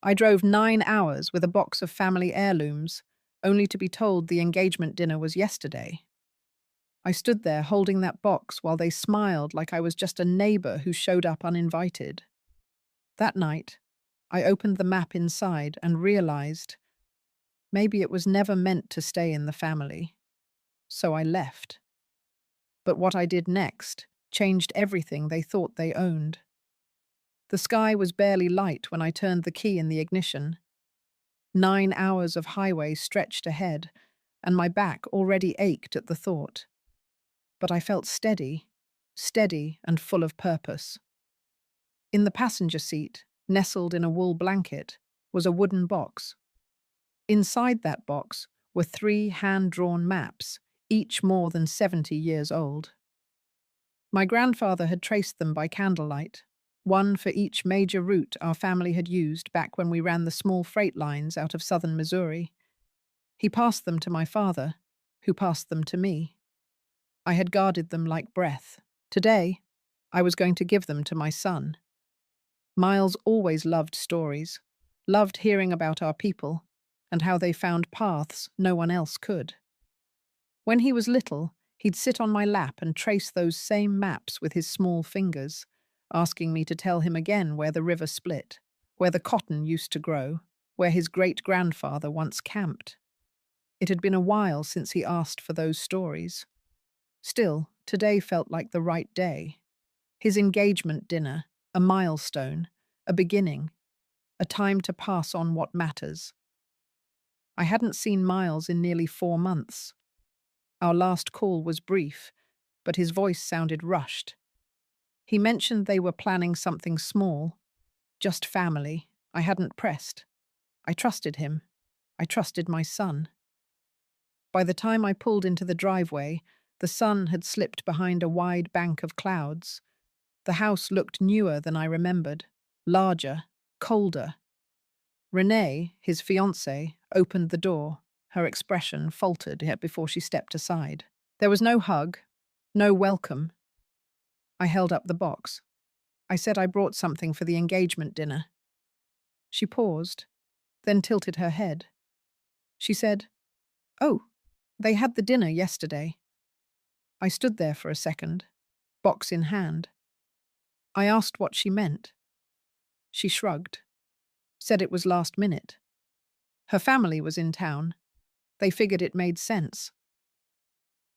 I drove 9 hours with a box of family heirlooms, only to be told the engagement dinner was yesterday. I stood there holding that box while they smiled like I was just a neighbor who showed up uninvited. That night, I opened the map inside and realized maybe it was never meant to stay in the family. So I left. But what I did next changed everything they thought they owned. The sky was barely light when I turned the key in the ignition. 9 hours of highway stretched ahead, and my back already ached at the thought. But I felt steady and full of purpose. In the passenger seat, nestled in a wool blanket, was a wooden box. Inside that box were 3 hand-drawn maps, each more than 70 years old. My grandfather had traced them by candlelight, one for each major route our family had used back when we ran the small freight lines out of southern Missouri. He passed them to my father, who passed them to me. I had guarded them like breath. Today, I was going to give them to my son. Miles always loved stories, loved hearing about our people, and how they found paths no one else could. When he was little, he'd sit on my lap and trace those same maps with his small fingers, asking me to tell him again where the river split, where the cotton used to grow, where his great-grandfather once camped. It had been a while since he asked for those stories. Still, today felt like the right day. His engagement dinner, a milestone, a beginning, a time to pass on what matters. I hadn't seen Miles in nearly 4 months. Our last call was brief, but his voice sounded rushed. He mentioned they were planning something small, just family. I hadn't pressed. I trusted him. I trusted my son. By the time I pulled into the driveway, the sun had slipped behind a wide bank of clouds. The house looked newer than I remembered, larger, colder. Renee, his fiancée, opened the door. Her expression faltered yet before she stepped aside. There was no hug, no welcome. I held up the box. I said I brought something for the engagement dinner. She paused, then tilted her head. She said, "Oh, they had the dinner yesterday." I stood there for a second, box in hand. I asked what she meant. She shrugged, said it was last minute. Her family was in town. They figured it made sense.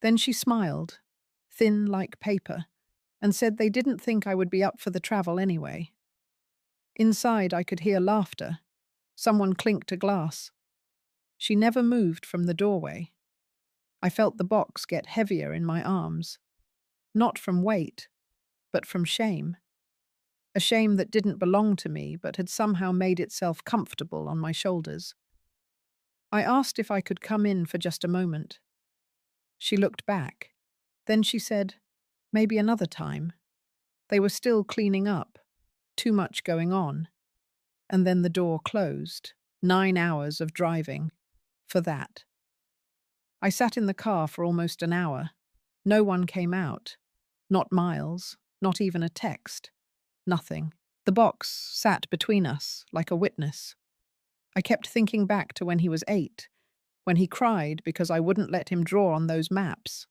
Then she smiled, thin like paper, and said they didn't think I would be up for the travel anyway. Inside, I could hear laughter. Someone clinked a glass. She never moved from the doorway. I felt the box get heavier in my arms. Not from weight, but from shame. A shame that didn't belong to me but had somehow made itself comfortable on my shoulders. I asked if I could come in for just a moment. She looked back. Then she said, maybe another time. They were still cleaning up. Too much going on. And then the door closed. 9 hours of driving. For that. I sat in the car for almost an hour. No one came out. Not Miles. Not even a text. Nothing. The box sat between us, like a witness. I kept thinking back to when he was 8, when he cried because I wouldn't let him draw on those maps.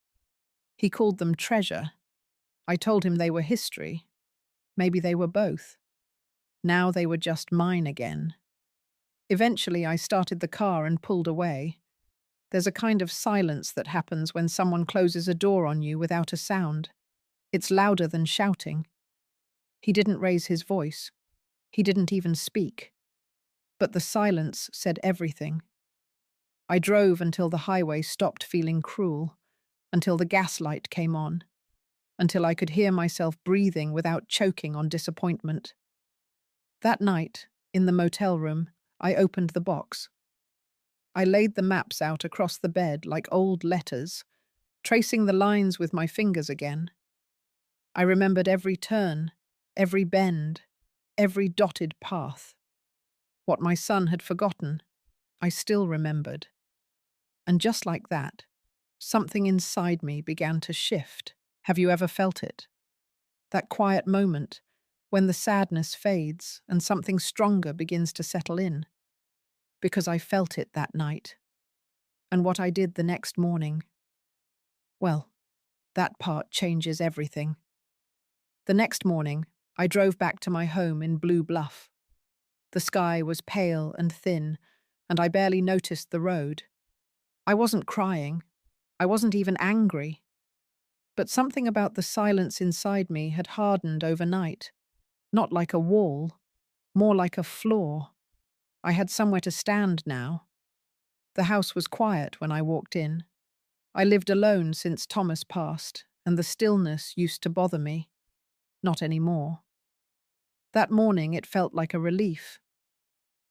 He called them treasure. I told him they were history. Maybe they were both. Now they were just mine again. Eventually, I started the car and pulled away. There's a kind of silence that happens when someone closes a door on you without a sound. It's louder than shouting. He didn't raise his voice. He didn't even speak. But the silence said everything. I drove until the highway stopped feeling cruel, until the gaslight came on, until I could hear myself breathing without choking on disappointment. That night, in the motel room, I opened the box. I laid the maps out across the bed like old letters, tracing the lines with my fingers again. I remembered every turn, every bend, every dotted path. What my son had forgotten, I still remembered. And just like that, something inside me began to shift. Have you ever felt it? That quiet moment when the sadness fades and something stronger begins to settle in, because I felt it that night. And what I did the next morning, well, that part changes everything. The next morning, I drove back to my home in Blue Bluff. The sky was pale and thin, and I barely noticed the road. I wasn't crying. I wasn't even angry. But something about the silence inside me had hardened overnight. Not like a wall, more like a floor. I had somewhere to stand now. The house was quiet when I walked in. I lived alone since Thomas passed, and the stillness used to bother me. Not anymore. That morning it felt like a relief.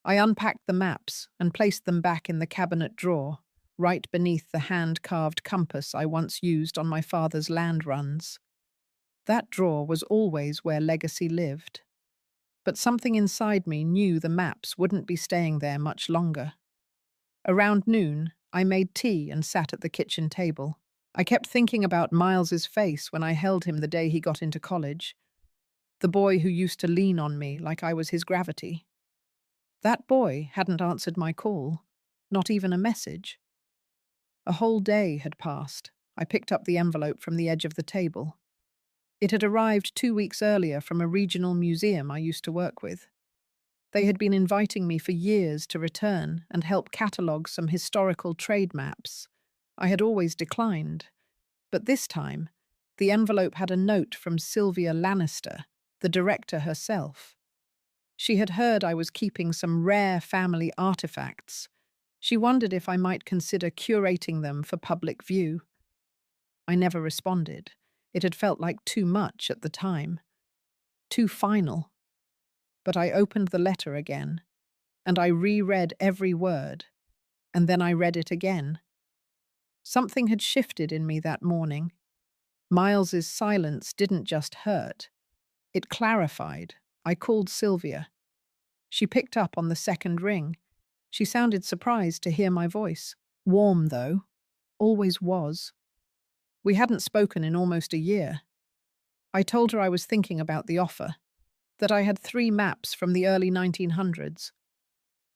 I unpacked the maps and placed them back in the cabinet drawer, right beneath the hand-carved compass I once used on my father's land runs. That drawer was always where legacy lived. But something inside me knew the maps wouldn't be staying there much longer. Around noon, I made tea and sat at the kitchen table. I kept thinking about Miles's face when I held him the day he got into college. The boy who used to lean on me like I was his gravity. That boy hadn't answered my call, not even a message. A whole day had passed. I picked up the envelope from the edge of the table. It had arrived 2 weeks earlier from a regional museum I used to work with. They had been inviting me for years to return and help catalogue some historical trade maps. I had always declined. But this time, the envelope had a note from Sylvia Lannister, the director herself. She had heard I was keeping some rare family artifacts. She wondered if I might consider curating them for public view. I never responded. It had felt like too much at the time. Too final. But I opened the letter again, and I reread every word, and then I read it again. Something had shifted in me that morning. Miles's silence didn't just hurt. It clarified. I called Sylvia. She picked up on the second ring. She sounded surprised to hear my voice. Warm, though. Always was. We hadn't spoken in almost a year. I told her I was thinking about the offer, that I had 3 maps from the early 1900s.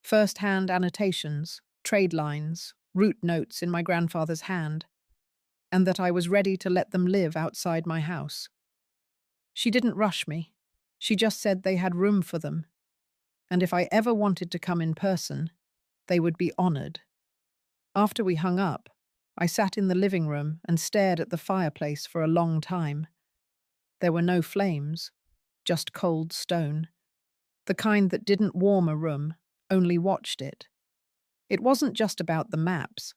First-hand annotations, trade lines, route notes in my grandfather's hand, and that I was ready to let them live outside my house. She didn't rush me. She just said they had room for them, and if I ever wanted to come in person, they would be honored. After we hung up, I sat in the living room and stared at the fireplace for a long time. There were no flames, just cold stone, the kind that didn't warm a room, only watched it. It wasn't just about the maps.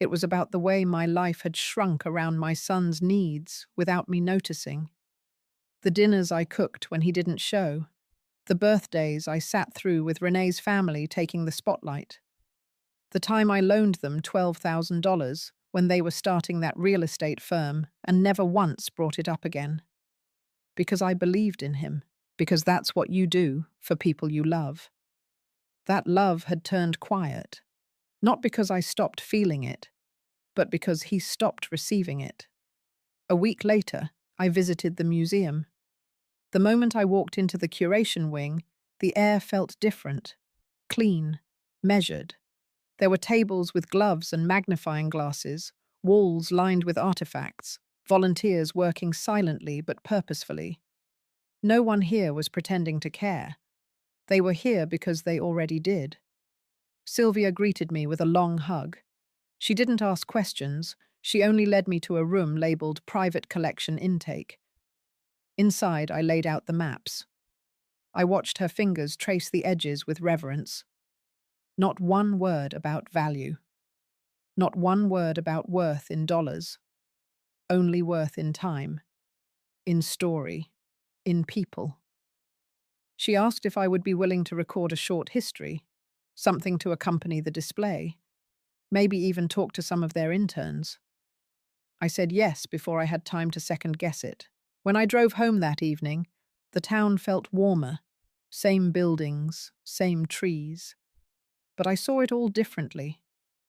It was about the way my life had shrunk around my son's needs without me noticing. The dinners I cooked when he didn't show. The birthdays I sat through with Renee's family taking the spotlight. The time I loaned them $12,000 when they were starting that real estate firm and never once brought it up again. Because I believed in him. Because that's what you do for people you love. That love had turned quiet. Not because I stopped feeling it, but because he stopped receiving it. A week later, I visited the museum. The moment I walked into the curation wing, the air felt different, clean, measured. There were tables with gloves and magnifying glasses, walls lined with artifacts, volunteers working silently but purposefully. No one here was pretending to care. They were here because they already did. Sylvia greeted me with a long hug. She didn't ask questions, she only led me to a room labeled Private Collection Intake. Inside, I laid out the maps. I watched her fingers trace the edges with reverence. Not one word about value. Not one word about worth in dollars. Only worth in time. In story. In people. She asked if I would be willing to record a short history, something to accompany the display, maybe even talk to some of their interns. I said yes before I had time to second-guess it. When I drove home that evening, the town felt warmer. Same buildings, same trees. But I saw it all differently,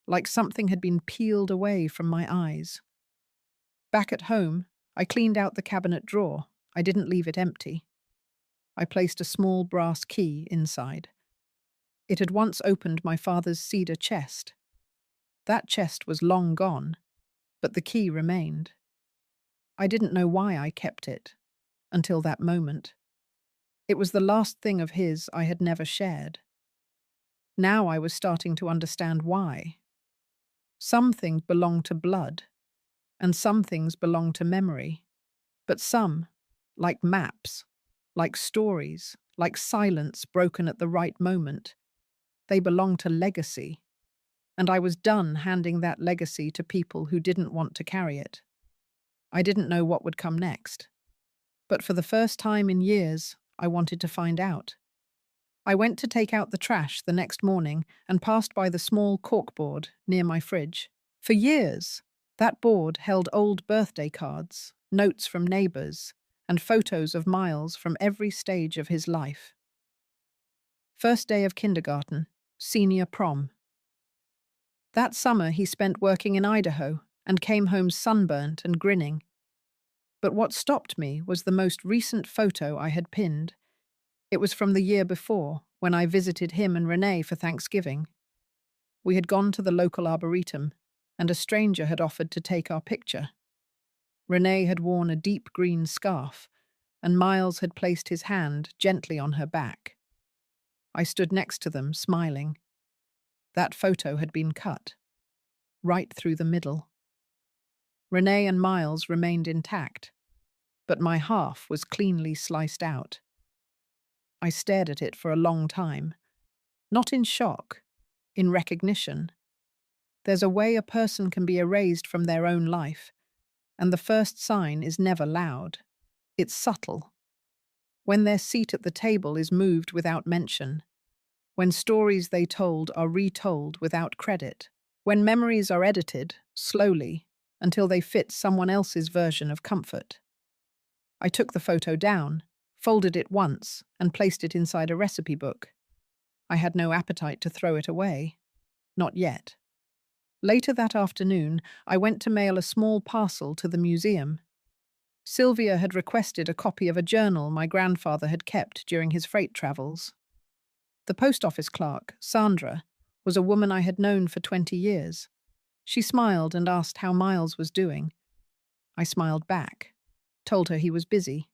like something had been peeled away from my eyes. Back at home, I cleaned out the cabinet drawer. I didn't leave it empty. I placed a small brass key inside. It had once opened my father's cedar chest. That chest was long gone, but the key remained. I didn't know why I kept it, until that moment. It was the last thing of his I had never shared. Now I was starting to understand why. Some things belong to blood, and some things belong to memory. But some, like maps, like stories, like silence broken at the right moment, they belong to legacy. And I was done handing that legacy to people who didn't want to carry it. I didn't know what would come next. But for the first time in years, I wanted to find out. I went to take out the trash the next morning and passed by the small corkboard near my fridge. For years, that board held old birthday cards, notes from neighbours, and photos of Miles from every stage of his life. First day of kindergarten, senior prom. That summer he spent working in Idaho and came home sunburnt and grinning. But what stopped me was the most recent photo I had pinned. It was from the year before, when I visited him and Renee for Thanksgiving. We had gone to the local arboretum, and a stranger had offered to take our picture. Renee had worn a deep green scarf, and Miles had placed his hand gently on her back. I stood next to them, smiling. That photo had been cut, right through the middle. Renee and Miles remained intact, but my half was cleanly sliced out. I stared at it for a long time, not in shock, in recognition. There's a way a person can be erased from their own life, and the first sign is never loud. It's subtle. When their seat at the table is moved without mention, when stories they told are retold without credit, when memories are edited, slowly, until they fit someone else's version of comfort. I took the photo down, folded it once, and placed it inside a recipe book. I had no appetite to throw it away. Not yet. Later that afternoon, I went to mail a small parcel to the museum. Sylvia had requested a copy of a journal my grandfather had kept during his freight travels. The post office clerk, Sandra, was a woman I had known for 20 years. She smiled and asked how Miles was doing. I smiled back, told her he was busy.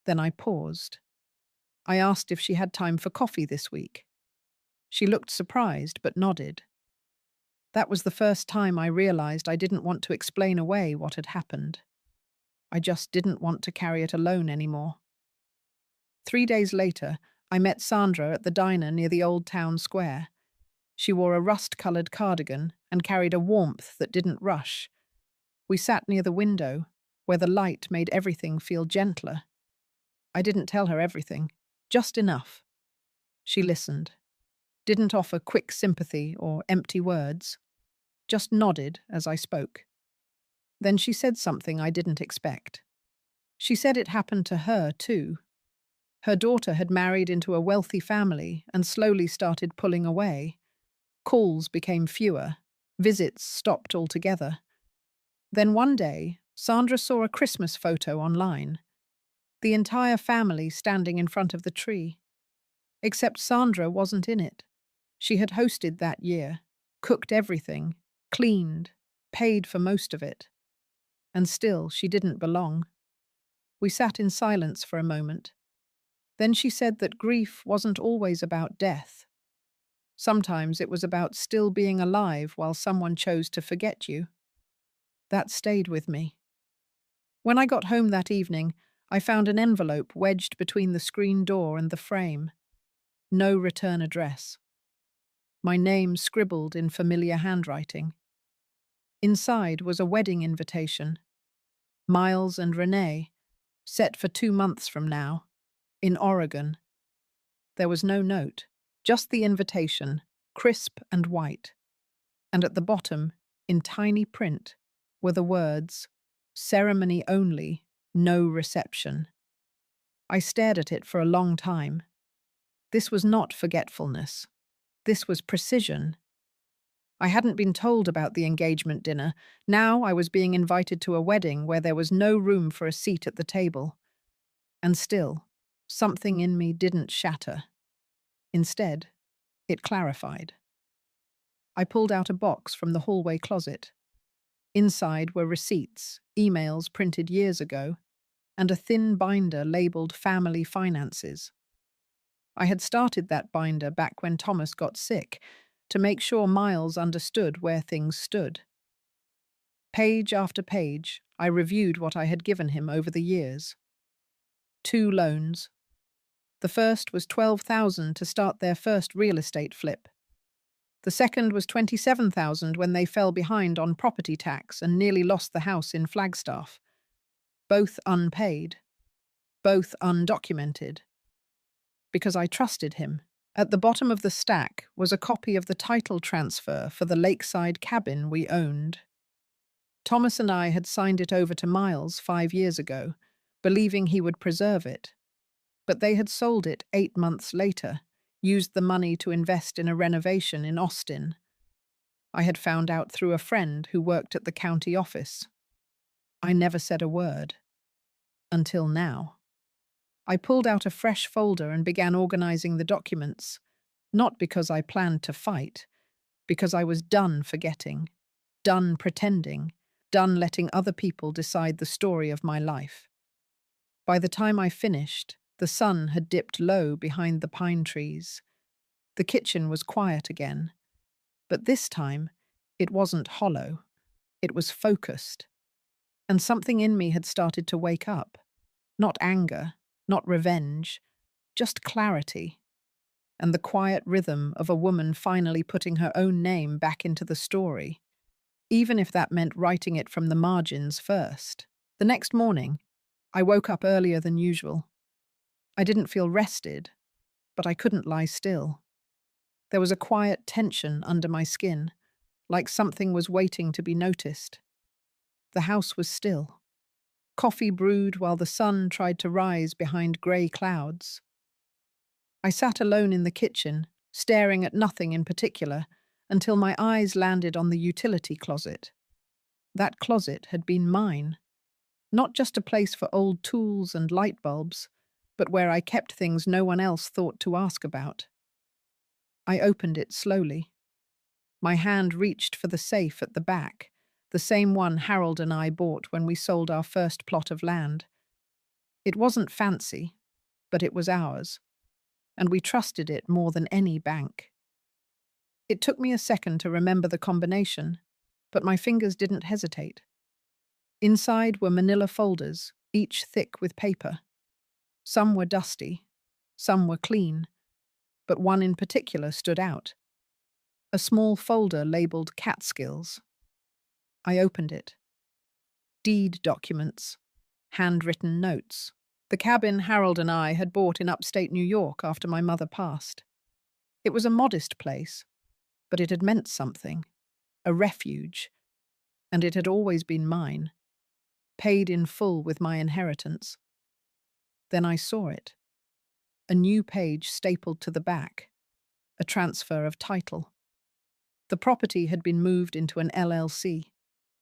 Then I paused. I asked if she had time for coffee this week. She looked surprised but nodded. That was the first time I realized I didn't want to explain away what had happened. I just didn't want to carry it alone anymore. 3 days later, I met Sandra at the diner near the old town square. She wore a rust-coloured cardigan and carried a warmth that didn't rush. We sat near the window, where the light made everything feel gentler. I didn't tell her everything, just enough. She listened, didn't offer quick sympathy or empty words, just nodded as I spoke. Then she said something I didn't expect. She said it happened to her, too. Her daughter had married into a wealthy family and slowly started pulling away. Calls became fewer. Visits stopped altogether. Then one day, Sandra saw a Christmas photo online. The entire family standing in front of the tree. Except Sandra wasn't in it. She had hosted that year, cooked everything, cleaned, paid for most of it. And still, she didn't belong. We sat in silence for a moment. Then she said that grief wasn't always about death. Sometimes it was about still being alive while someone chose to forget you. That stayed with me. When I got home that evening, I found an envelope wedged between the screen door and the frame. No return address. My name scribbled in familiar handwriting. Inside was a wedding invitation. Miles and Renee, set for 2 months from now, in Oregon. There was no note, just the invitation, crisp and white. And at the bottom, in tiny print, were the words, "Ceremony only, no reception." I stared at it for a long time. This was not forgetfulness. This was precision. I hadn't been told about the engagement dinner. Now I was being invited to a wedding where there was no room for a seat at the table. And still, Something in me didn't shatter. Instead, it clarified. I pulled out a box from the hallway closet. Inside were receipts, emails printed years ago, and a thin binder labeled Family Finances. I had started that binder back when Thomas got sick to make sure Miles understood where things stood. Page after page, I reviewed what I had given him over the years. 2 loans. The first was $12,000 to start their first real estate flip. The second was $27,000 when they fell behind on property tax and nearly lost the house in Flagstaff. Both unpaid. Both undocumented. Because I trusted him. At the bottom of the stack was a copy of the title transfer for the lakeside cabin we owned. Thomas and I had signed it over to Miles 5 years ago, believing he would preserve it. But they had sold it 8 months later, used the money to invest in a renovation in Austin. I had found out through a friend who worked at the county office. I never said a word. Until now. I pulled out a fresh folder and began organizing the documents, not because I planned to fight, because I was done forgetting, done pretending, done letting other people decide the story of my life. By the time I finished, the sun had dipped low behind the pine trees. The kitchen was quiet again, but this time it wasn't hollow, it was focused. And something in me had started to wake up. Not anger, not revenge, just clarity, and the quiet rhythm of a woman finally putting her own name back into the story, even if that meant writing it from the margins first. The next morning, I woke up earlier than usual. I didn't feel rested, but I couldn't lie still. There was a quiet tension under my skin, like something was waiting to be noticed. The house was still. Coffee brewed while the sun tried to rise behind grey clouds. I sat alone in the kitchen, staring at nothing in particular, until my eyes landed on the utility closet. That closet had been mine. Not just a place for old tools and light bulbs, but where I kept things no one else thought to ask about. I opened it slowly. My hand reached for the safe at the back, the same one Harold and I bought when we sold our first plot of land. It wasn't fancy, but it was ours, and we trusted it more than any bank. It took me a second to remember the combination, but my fingers didn't hesitate. Inside were manila folders, each thick with paper. Some were dusty, some were clean, but one in particular stood out. A small folder labeled Catskills. I opened it. Deed documents, handwritten notes. The cabin Harold and I had bought in upstate New York after my mother passed. It was a modest place, but it had meant something, a refuge, and it had always been mine, paid in full with my inheritance. Then I saw it. A new page stapled to the back, a transfer of title. The property had been moved into an LLC.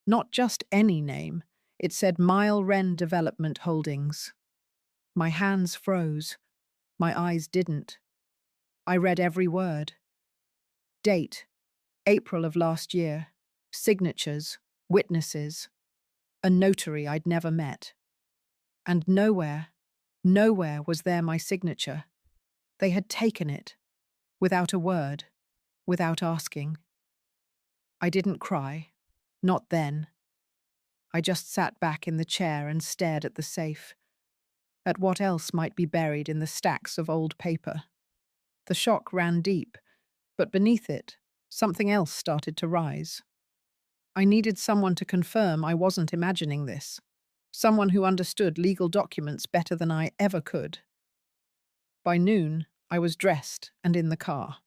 Not just any name, it said Mile Wren Development Holdings. My hands froze. My eyes didn't. I read every word. Date, April of last year. Signatures, witnesses. A notary I'd never met. And nowhere was there my signature. They had taken it, without a word, without asking. I didn't cry. Not then. I just sat back in the chair and stared at the safe, at what else might be buried in the stacks of old paper. The shock ran deep, but beneath it, something else started to rise. I needed someone to confirm I wasn't imagining this, someone who understood legal documents better than I ever could. By noon, I was dressed and in the car.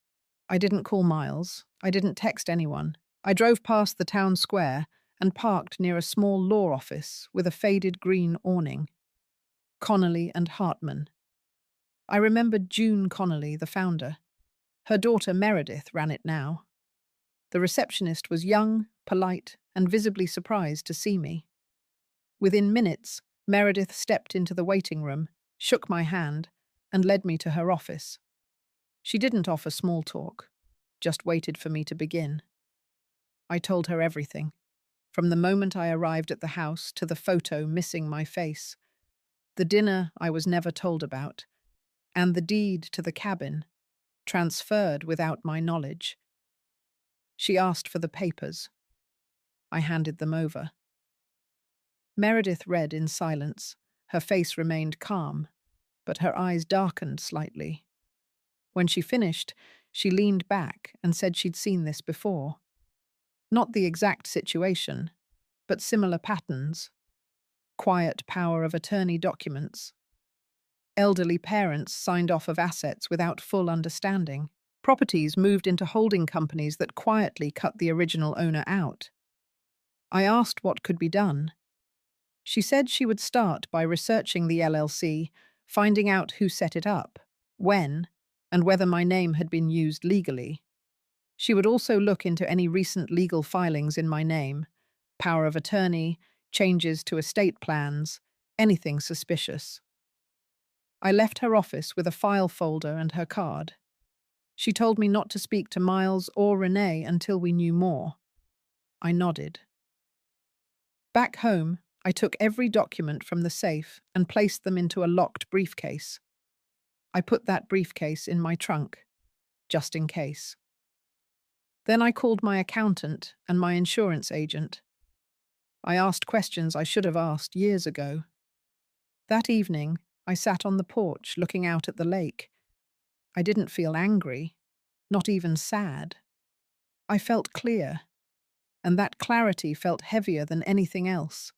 I didn't call Miles. I didn't text anyone. I drove past the town square and parked near a small law office with a faded green awning. Connolly and Hartman. I remembered June Connolly, the founder. Her daughter Meredith ran it now. The receptionist was young, polite, and visibly surprised to see me. Within minutes, Meredith stepped into the waiting room, shook my hand, and led me to her office. She didn't offer small talk, just waited for me to begin. I told her everything, from the moment I arrived at the house to the photo missing my face, the dinner I was never told about, and the deed to the cabin, transferred without my knowledge. She asked for the papers. I handed them over. Meredith read in silence. Her face remained calm, but her eyes darkened slightly. When she finished, she leaned back and said she'd seen this before. Not the exact situation, but similar patterns. Quiet power of attorney documents. Elderly parents signed off of assets without full understanding. Properties moved into holding companies that quietly cut the original owner out. I asked what could be done. She said she would start by researching the LLC, finding out who set it up, when, and whether my name had been used legally. She would also look into any recent legal filings in my name, power of attorney, changes to estate plans, anything suspicious. I left her office with a file folder and her card. She told me not to speak to Miles or Renee until we knew more. I nodded. Back home, I took every document from the safe and placed them into a locked briefcase. I put that briefcase in my trunk, just in case. Then I called my accountant and my insurance agent. I asked questions I should have asked years ago. That evening, I sat on the porch looking out at the lake. I didn't feel angry, not even sad. I felt clear, and that clarity felt heavier than anything else.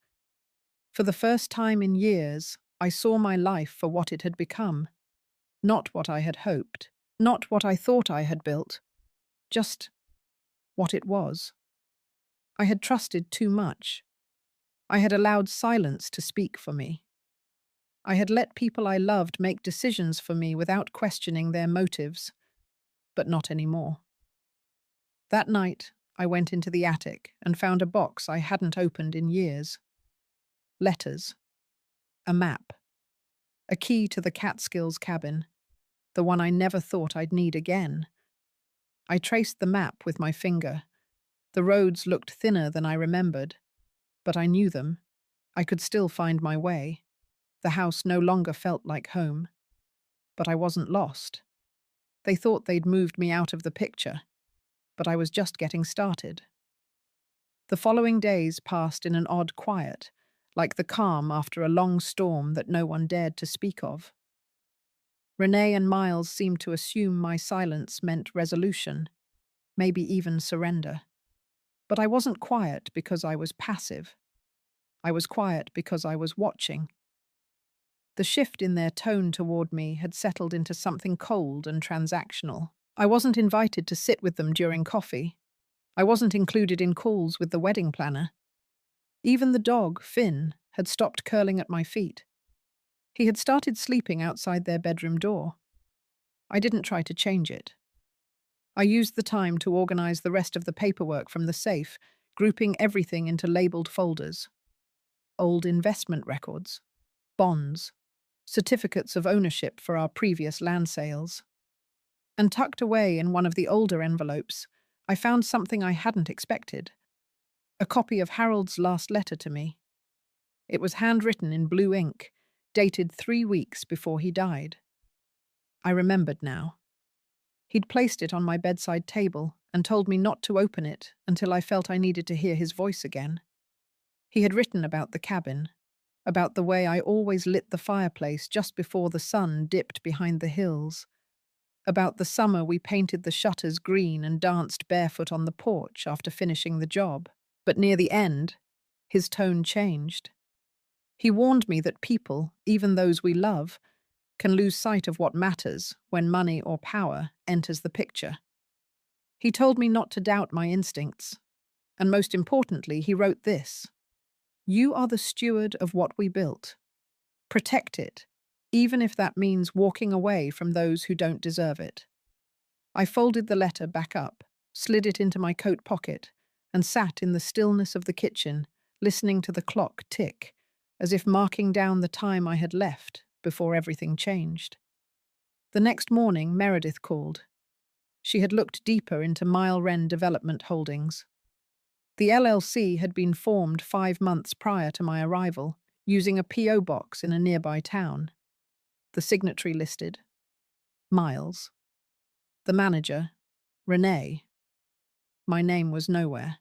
For the first time in years, I saw my life for what it had become. Not what I had hoped, not what I thought I had built, just what it was. I had trusted too much. I had allowed silence to speak for me. I had let people I loved make decisions for me without questioning their motives, but not anymore. That night, I went into the attic and found a box I hadn't opened in years. Letters. A map. A key to the Catskills cabin, the one I never thought I'd need again. I traced the map with my finger. The roads looked thinner than I remembered, but I knew them. I could still find my way. The house no longer felt like home. But I wasn't lost. They thought they'd moved me out of the picture, but I was just getting started. The following days passed in an odd quiet, like the calm after a long storm that no one dared to speak of. Renee and Miles seemed to assume my silence meant resolution, maybe even surrender. But I wasn't quiet because I was passive. I was quiet because I was watching. The shift in their tone toward me had settled into something cold and transactional. I wasn't invited to sit with them during coffee. I wasn't included in calls with the wedding planner. Even the dog, Finn, had stopped curling at my feet. He had started sleeping outside their bedroom door. I didn't try to change it. I used the time to organize the rest of the paperwork from the safe, grouping everything into labeled folders. Old investment records, bonds, certificates of ownership for our previous land sales. And tucked away in one of the older envelopes, I found something I hadn't expected. A copy of Harold's last letter to me. It was handwritten in blue ink, dated 3 weeks before he died. I remembered now. He'd placed it on my bedside table and told me not to open it until I felt I needed to hear his voice again. He had written about the cabin, about the way I always lit the fireplace just before the sun dipped behind the hills, about the summer we painted the shutters green and danced barefoot on the porch after finishing the job. But near the end, his tone changed. He warned me that people, even those we love, can lose sight of what matters when money or power enters the picture. He told me not to doubt my instincts, and most importantly, he wrote this: "You are the steward of what we built. Protect it, even if that means walking away from those who don't deserve it." I folded the letter back up, slid it into my coat pocket, and sat in the stillness of the kitchen, listening to the clock tick, as if marking down the time I had left before everything changed. The next morning, Meredith called. She had looked deeper into Mile Wren Development Holdings. The LLC had been formed 5 months prior to my arrival, using a P.O. box in a nearby town. The signatory listed: Miles. The manager: Renee. My name was nowhere.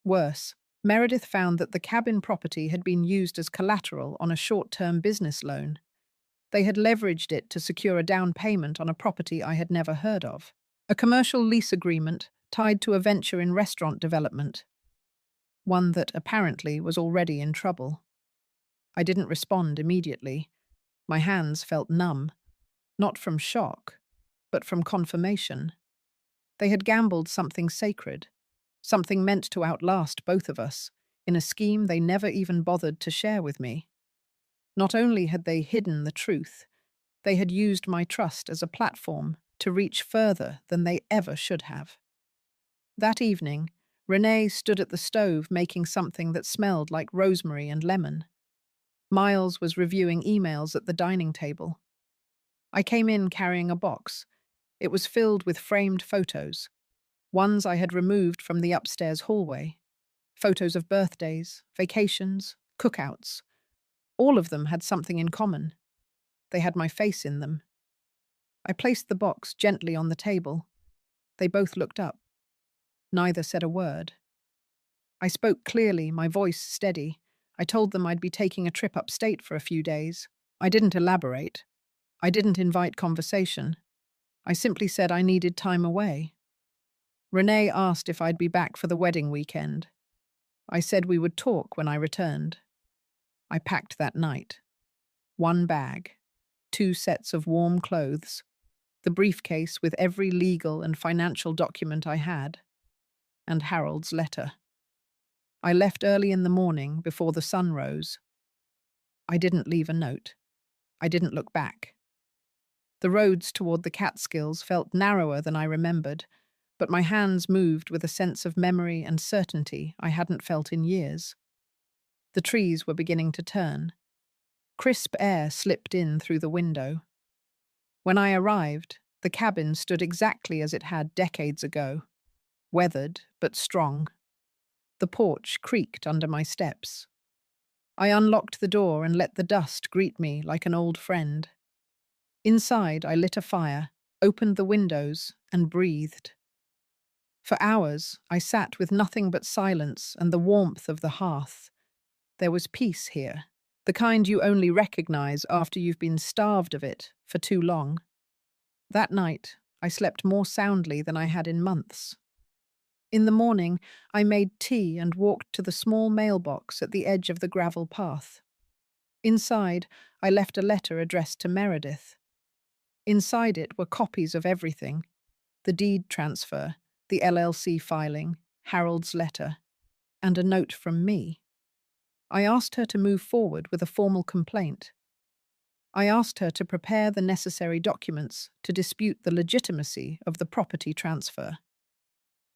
Worse, Meredith found that the cabin property had been used as collateral on a short-term business loan. They had leveraged it to secure a down payment on a property I had never heard of. A commercial lease agreement tied to a venture in restaurant development, one that apparently was already in trouble. I didn't respond immediately. My hands felt numb, not from shock, but from confirmation. They had gambled something sacred, something meant to outlast both of us, in a scheme they never even bothered to share with me. Not only had they hidden the truth, they had used my trust as a platform to reach further than they ever should have. That evening, Renee stood at the stove making something that smelled like rosemary and lemon. Miles was reviewing emails at the dining table. I came in carrying a box. It was filled with framed photos, ones I had removed from the upstairs hallway. Photos of birthdays, vacations, cookouts. All of them had something in common. They had my face in them. I placed the box gently on the table. They both looked up. Neither said a word. I spoke clearly, my voice steady. I told them I'd be taking a trip upstate for a few days. I didn't elaborate. I didn't invite conversation. I simply said I needed time away. Renee asked if I'd be back for the wedding weekend. I said we would talk when I returned. I packed that night. 1 bag, 2 sets of warm clothes, the briefcase with every legal and financial document I had, and Harold's letter. I left early in the morning before the sun rose. I didn't leave a note. I didn't look back. The roads toward the Catskills felt narrower than I remembered, but my hands moved with a sense of memory and certainty I hadn't felt in years. The trees were beginning to turn. Crisp air slipped in through the window. When I arrived, the cabin stood exactly as it had decades ago, weathered but strong. The porch creaked under my steps. I unlocked the door and let the dust greet me like an old friend. Inside, I lit a fire, opened the windows, and breathed. For hours, I sat with nothing but silence and the warmth of the hearth. There was peace here, the kind you only recognize after you've been starved of it for too long. That night, I slept more soundly than I had in months. In the morning, I made tea and walked to the small mailbox at the edge of the gravel path. Inside, I left a letter addressed to Meredith. Inside it were copies of everything: the deed transfer, the LLC filing, Harold's letter, and a note from me. I asked her to move forward with a formal complaint. I asked her to prepare the necessary documents to dispute the legitimacy of the property transfer.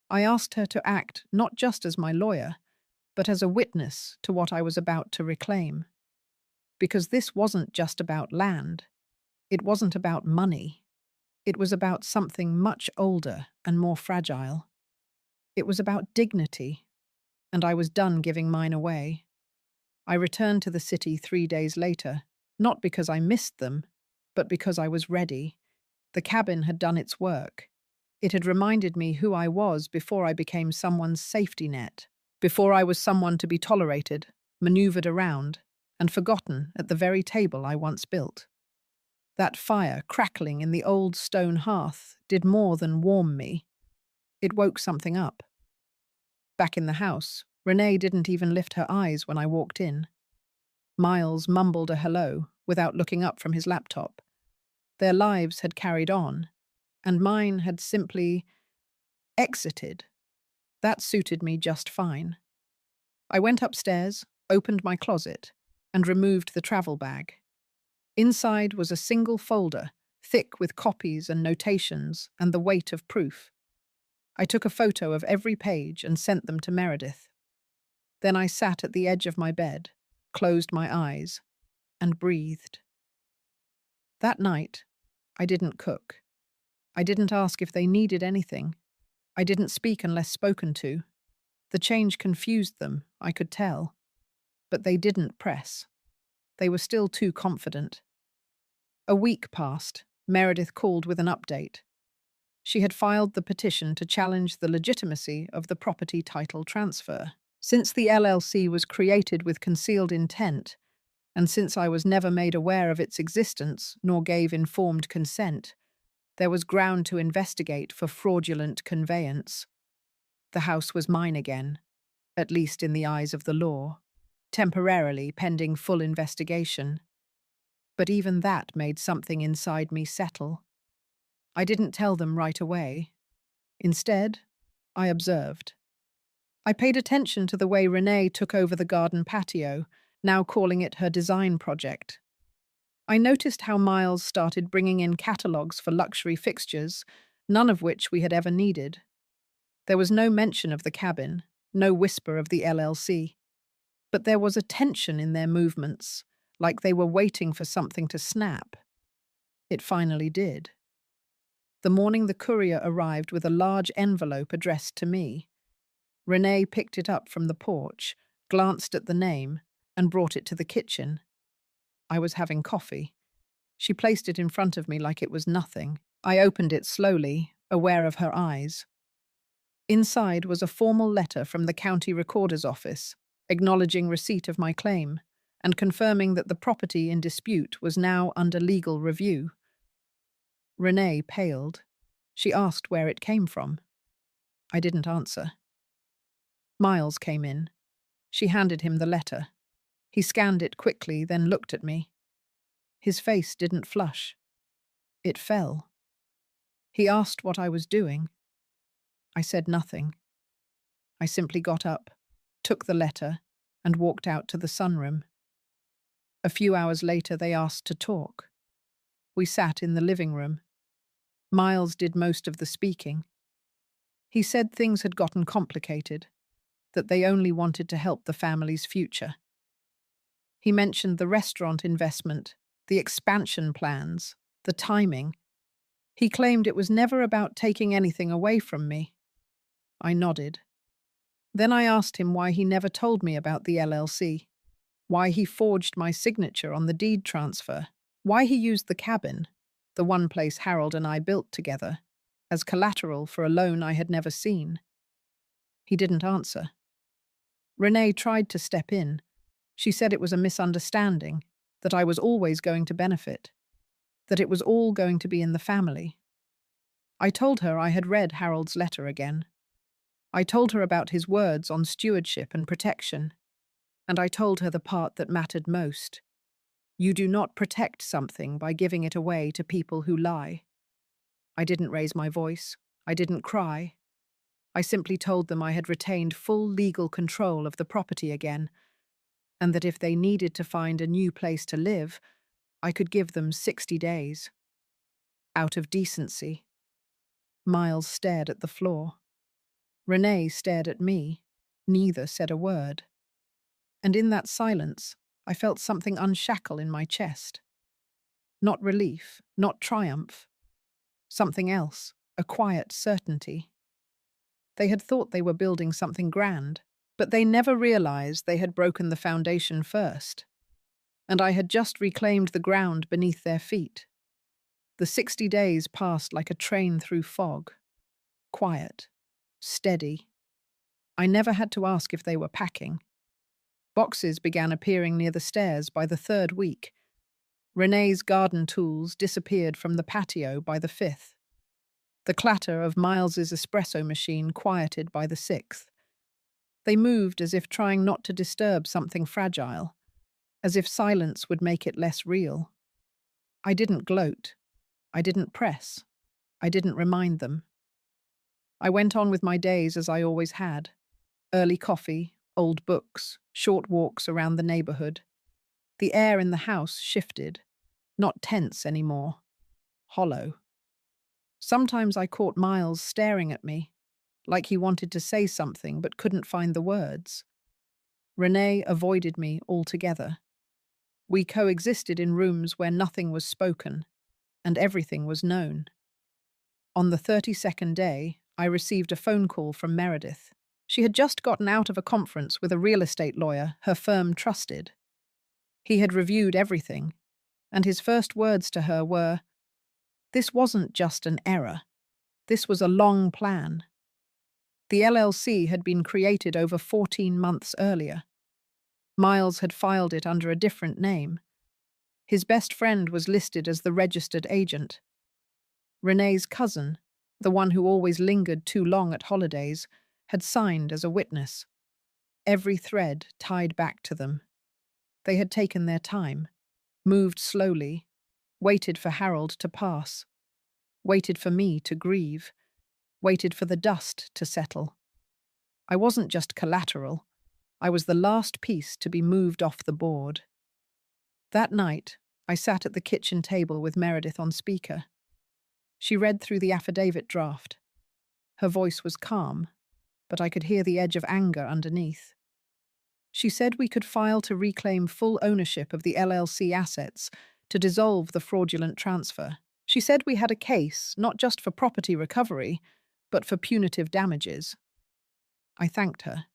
I asked her to act not just as my lawyer, but as a witness to what I was about to reclaim. Because this wasn't just about land. It wasn't about money. It was about something much older and more fragile. It was about dignity, and I was done giving mine away. I returned to the city 3 days later, not because I missed them, but because I was ready. The cabin had done its work. It had reminded me who I was before I became someone's safety net, before I was someone to be tolerated, maneuvered around, and forgotten at the very table I once built. That fire crackling in the old stone hearth did more than warm me. It woke something up. Back in the house, Renee didn't even lift her eyes when I walked in. Miles mumbled a hello without looking up from his laptop. Their lives had carried on, and mine had simply exited. That suited me just fine. I went upstairs, opened my closet, and removed the travel bag. Inside was a single folder, thick with copies and notations and the weight of proof. I took a photo of every page and sent them to Meredith. Then I sat at the edge of my bed, closed my eyes, and breathed. That night, I didn't cook. I didn't ask if they needed anything. I didn't speak unless spoken to. The change confused them, I could tell. But they didn't press. They were still too confident. A week passed. Meredith called with an update. She had filed the petition to challenge the legitimacy of the property title transfer. Since the LLC was created with concealed intent, and since I was never made aware of its existence nor gave informed consent, there was ground to investigate for fraudulent conveyance. The house was mine again, at least in the eyes of the law, temporarily pending full investigation. But even that made something inside me settle. I didn't tell them right away. Instead, I observed. I paid attention to the way Renee took over the garden patio, now calling it her design project. I noticed how Miles started bringing in catalogues for luxury fixtures, none of which we had ever needed. There was no mention of the cabin, no whisper of the LLC. But there was a tension in their movements, like they were waiting for something to snap. It finally did. The morning the courier arrived with a large envelope addressed to me, Renee picked it up from the porch, glanced at the name, and brought it to the kitchen. I was having coffee. She placed it in front of me like it was nothing. I opened it slowly, aware of her eyes. Inside was a formal letter from the county recorder's office, acknowledging receipt of my claim and confirming that the property in dispute was now under legal review. Renee paled. She asked where it came from. I didn't answer. Miles came in. She handed him the letter. He scanned it quickly, then looked at me. His face didn't flush. It fell. He asked what I was doing. I said nothing. I simply got up, took the letter, and walked out to the sunroom. A few hours later, they asked to talk. We sat in the living room. Miles did most of the speaking. He said things had gotten complicated, that they only wanted to help the family's future. He mentioned the restaurant investment, the expansion plans, the timing. He claimed it was never about taking anything away from me. I nodded. Then I asked him why he never told me about the LLC, why he forged my signature on the deed transfer, why he used the cabin, the one place Harold and I built together, as collateral for a loan I had never seen. He didn't answer. Renee tried to step in. She said it was a misunderstanding, that I was always going to benefit, that it was all going to be in the family. I told her I had read Harold's letter again. I told her about his words on stewardship and protection, and I told her the part that mattered most. You do not protect something by giving it away to people who lie. I didn't raise my voice. I didn't cry. I simply told them I had retained full legal control of the property again, and that if they needed to find a new place to live, I could give them 60 days. Out of decency. Miles stared at the floor. Renee stared at me. Neither said a word. And in that silence, I felt something unshackle in my chest. Not relief, not triumph. Something else, a quiet certainty. They had thought they were building something grand, but they never realized they had broken the foundation first. And I had just reclaimed the ground beneath their feet. The 60 days passed like a train through fog. Quiet. Steady. I never had to ask if they were packing. Boxes began appearing near the stairs by the 3rd week. Renee's garden tools disappeared from the patio by the 5th. The clatter of Miles's espresso machine quieted by the 6th. They moved as if trying not to disturb something fragile, as if silence would make it less real. I didn't gloat. I didn't press. I didn't remind them. I went on with my days as I always had. Early coffee, old books, short walks around the neighborhood. The air in the house shifted, not tense anymore, hollow. Sometimes I caught Miles staring at me, like he wanted to say something but couldn't find the words. Renee avoided me altogether. We coexisted in rooms where nothing was spoken, and everything was known. On the 32nd day, I received a phone call from Meredith. She had just gotten out of a conference with a real estate lawyer her firm trusted. He had reviewed everything, and his first words to her were, "This wasn't just an error. This was a long plan." The LLC had been created over 14 months earlier. Miles had filed it under a different name. His best friend was listed as the registered agent. Renee's cousin, the one who always lingered too long at holidays, had signed as a witness. Every thread tied back to them. They had taken their time, moved slowly, waited for Harold to pass, waited for me to grieve, waited for the dust to settle. I wasn't just collateral. I was the last piece to be moved off the board. That night, I sat at the kitchen table with Meredith on speaker. She read through the affidavit draft. Her voice was calm, but I could hear the edge of anger underneath. She said we could file to reclaim full ownership of the LLC assets, to dissolve the fraudulent transfer. She said we had a case not just for property recovery, but for punitive damages. I thanked her,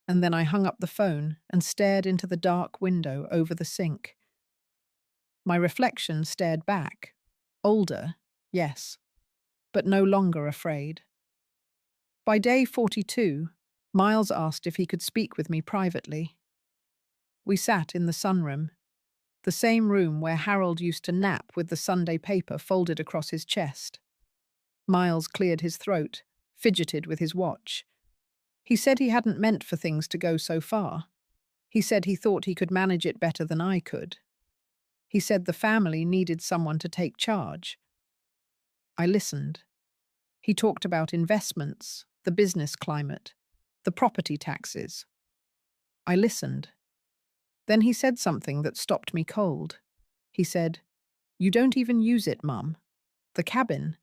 and then I hung up the phone and stared into the dark window over the sink. My reflection stared back. Older, yes, but no longer afraid. By day 42, Miles asked if he could speak with me privately. We sat in the sunroom, the same room where Harold used to nap with the Sunday paper folded across his chest. Miles cleared his throat, fidgeted with his watch. He said he hadn't meant for things to go so far. He said he thought he could manage it better than I could. He said the family needed someone to take charge. I listened. He talked about investments, the business climate, the property taxes. I listened. Then he said something that stopped me cold. He said, "You don't even use it, Mum. The cabin.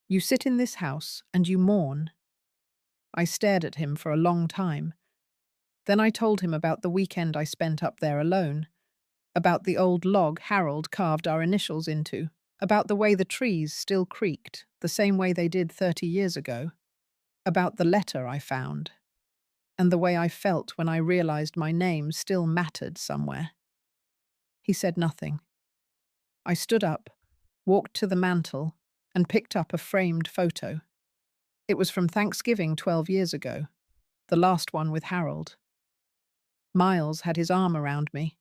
You sit in this house and you mourn." I stared at him for a long time. Then I told him about the weekend I spent up there alone, about the old log Harold carved our initials into, about the way the trees still creaked, the same way they did 30 years ago, about the letter I found, and the way I felt when I realized my name still mattered somewhere. He said nothing. I stood up, walked to the mantel, and picked up a framed photo. It was from Thanksgiving 12 years ago, the last one with Harold. Miles had his arm around me.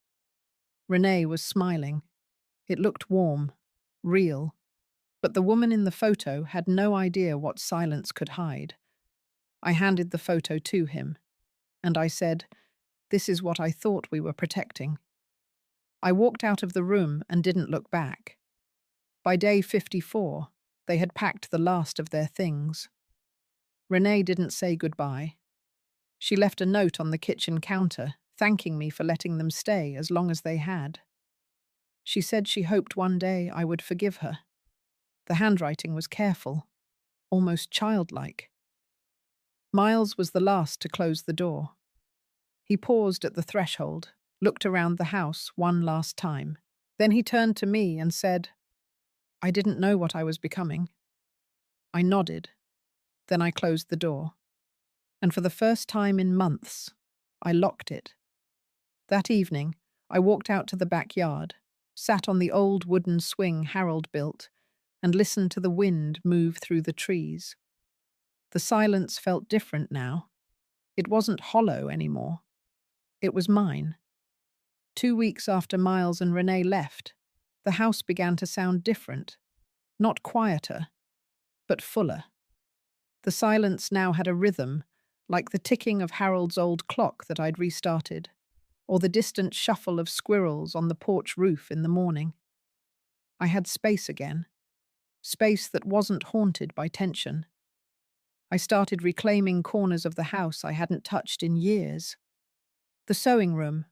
Renee was smiling. It looked warm, real, but the woman in the photo had no idea what silence could hide. I handed the photo to him, and I said, "This is what I thought we were protecting." I walked out of the room and didn't look back. By day 54, they had packed the last of their things. Renee didn't say goodbye. She left a note on the kitchen counter, thanking me for letting them stay as long as they had. She said she hoped one day I would forgive her. The handwriting was careful, almost childlike. Miles was the last to close the door. He paused at the threshold, looked around the house one last time. Then he turned to me and said, "I didn't know what I was becoming." I nodded. Then I closed the door. And for the first time in months, I locked it. That evening, I walked out to the backyard, sat on the old wooden swing Harold built, and listened to the wind move through the trees. The silence felt different now. It wasn't hollow anymore. It was mine. 2 weeks after Miles and Renee left, the house began to sound different. Not quieter, but fuller. The silence now had a rhythm, like the ticking of Harold's old clock that I'd restarted, or the distant shuffle of squirrels on the porch roof in the morning. I had space again, space that wasn't haunted by tension. I started reclaiming corners of the house I hadn't touched in years. The sewing room,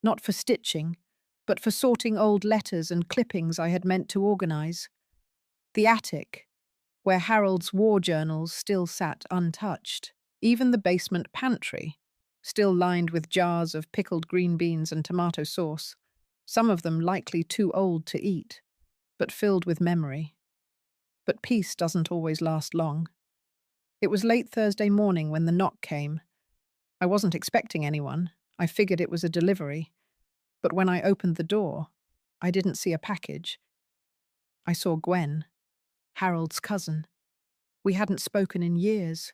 not for stitching, but for sorting old letters and clippings I had meant to organize. The attic, where Harold's war journals still sat untouched. Even the basement pantry, still lined with jars of pickled green beans and tomato sauce, some of them likely too old to eat. but filled with memory. But peace doesn't always last long. It was late Thursday morning when the knock came. I wasn't expecting anyone. I figured it was a delivery. But when I opened the door, I didn't see a package. I saw Gwen, Harold's cousin. We hadn't spoken in years,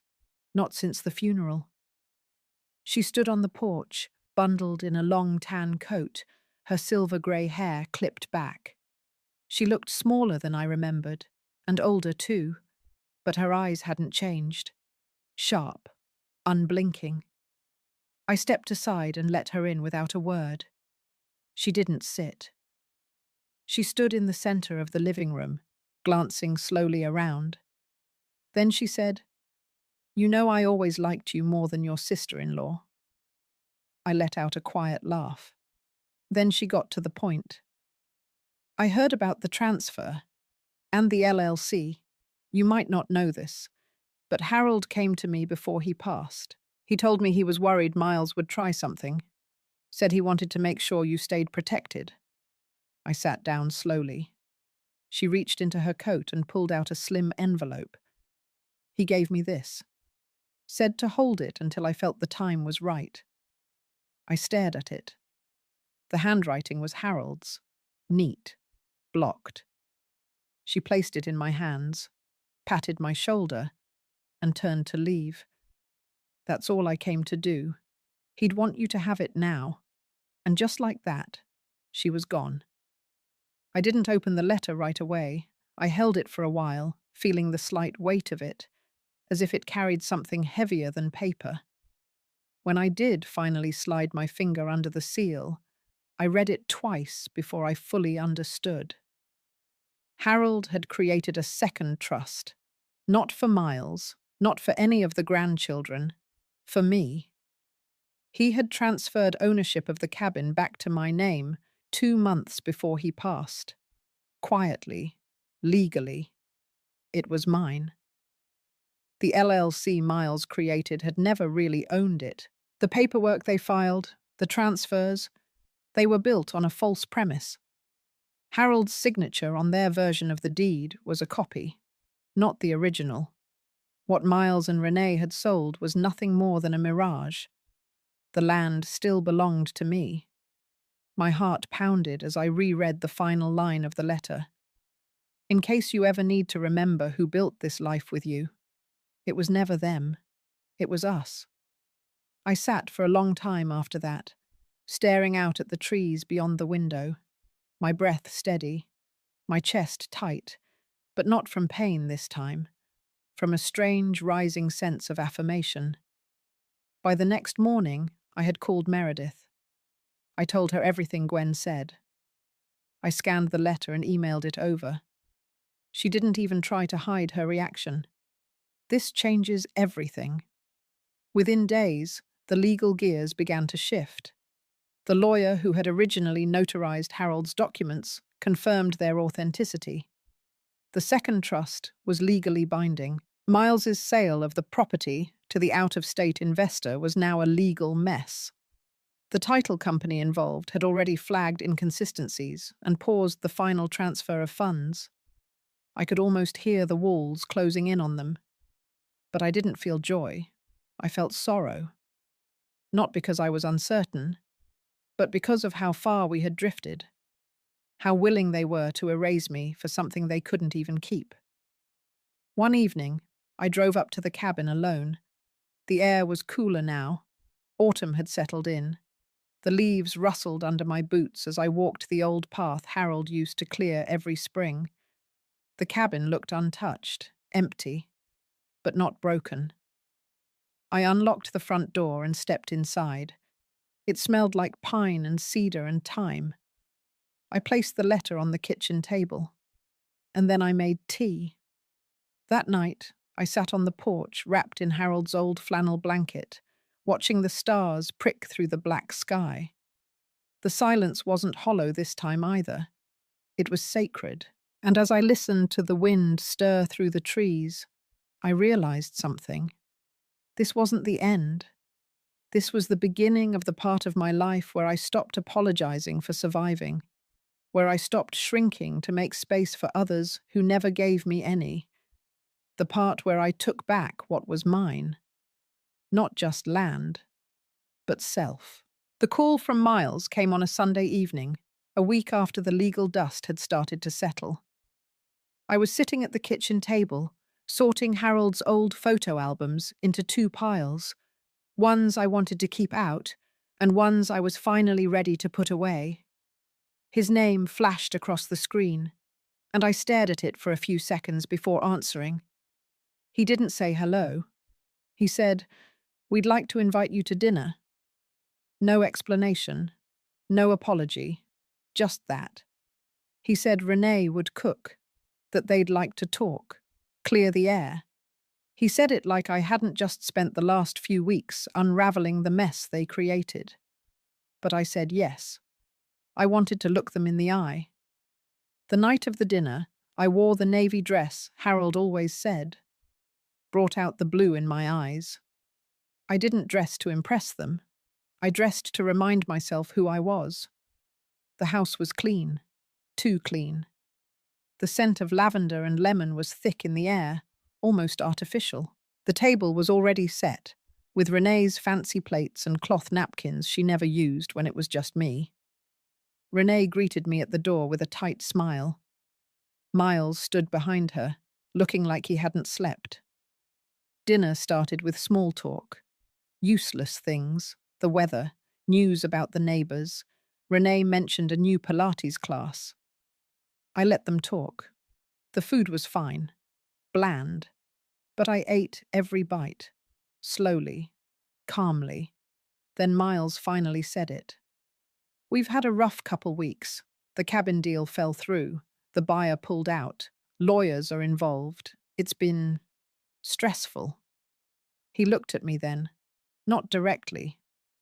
not since the funeral. She stood on the porch, bundled in a long tan coat, her silver-grey hair clipped back. She looked smaller than I remembered, and older too, but her eyes hadn't changed. Sharp, unblinking. I stepped aside and let her in without a word. She didn't sit. She stood in the center of the living room, glancing slowly around. Then she said, "You know I always liked you more than your sister-in-law." I let out a quiet laugh. Then she got to the point. "I heard about the transfer and the LLC. You might not know this, but Harold came to me before he passed. He told me he was worried Miles would try something. Said he wanted to make sure you stayed protected." I sat down slowly. She reached into her coat and pulled out a slim envelope. "He gave me this. Said to hold it until I felt the time was right." I stared at it. The handwriting was Harold's. Neat. Blocked. She placed it in my hands, patted my shoulder, and turned to leave. "That's all I came to do. He'd want you to have it now." And just like that, she was gone. I didn't open the letter right away. I held it for a while, feeling the slight weight of it, as if it carried something heavier than paper. When I did finally slide my finger under the seal, I read it twice before I fully understood. Harold had created a second trust. Not for Miles, not for any of the grandchildren, for me. He had transferred ownership of the cabin back to my name 2 months before he passed. Quietly, legally, it was mine. The LLC Miles created had never really owned it. The paperwork they filed, the transfers, they were built on a false premise. Harold's signature on their version of the deed was a copy, not the original. What Miles and Renee had sold was nothing more than a mirage. The land still belonged to me. My heart pounded as I reread the final line of the letter. "In case you ever need to remember who built this life with you, it was never them. It was us." I sat for a long time after that, staring out at the trees beyond the window, my breath steady, my chest tight, but not from pain this time, from a strange rising sense of affirmation. By the next morning, I had called Meredith. I told her everything Gwen said. I scanned the letter and emailed it over. She didn't even try to hide her reaction. This changes everything. Within days, the legal gears began to shift. The lawyer who had originally notarized Harold's documents confirmed their authenticity. The second trust was legally binding. Miles's sale of the property to the out-of-state investor was now a legal mess. The title company involved had already flagged inconsistencies and paused the final transfer of funds. I could almost hear the walls closing in on them. But I didn't feel joy. I felt sorrow. Not because I was uncertain, but because of how far we had drifted. How willing they were to erase me for something they couldn't even keep. One evening, I drove up to the cabin alone. The air was cooler now. Autumn had settled in. The leaves rustled under my boots as I walked the old path Harold used to clear every spring. The cabin looked untouched, empty, but not broken. I unlocked the front door and stepped inside. It smelled like pine and cedar and thyme. I placed the letter on the kitchen table. And then I made tea. That night, I sat on the porch wrapped in Harold's old flannel blanket, watching the stars prick through the black sky. The silence wasn't hollow this time either. It was sacred. And as I listened to the wind stir through the trees, I realized something. This wasn't the end. This was the beginning of the part of my life where I stopped apologizing for surviving. where I stopped shrinking to make space for others who never gave me any. The part where I took back what was mine. Not just land, but self. The call from Miles came on a Sunday evening, a week after the legal dust had started to settle. I was sitting at the kitchen table, sorting Harold's old photo albums into two piles, ones I wanted to keep out, and ones I was finally ready to put away. His name flashed across the screen, and I stared at it for a few seconds before answering. He didn't say hello. He said, "We'd like to invite you to dinner." No explanation, no apology, just that. He said Renee would cook, that they'd like to talk, clear the air. He said it like I hadn't just spent the last few weeks unraveling the mess they created. But I said yes. I wanted to look them in the eye. The night of the dinner, I wore the navy dress Harold always said, brought out the blue in my eyes. I didn't dress to impress them. I dressed to remind myself who I was. The house was clean, too clean. The scent of lavender and lemon was thick in the air, almost artificial. The table was already set, with Renee's fancy plates and cloth napkins she never used when it was just me. Renee greeted me at the door with a tight smile. Miles stood behind her, looking like he hadn't slept. Dinner started with small talk. Useless things, the weather, news about the neighbors. Renee mentioned a new Pilates class. I let them talk. The food was fine, bland, but I ate every bite, slowly, calmly. Then Miles finally said it. "We've had a rough couple weeks. The cabin deal fell through. The buyer pulled out. Lawyers are involved. It's been stressful." He looked at me then, not directly,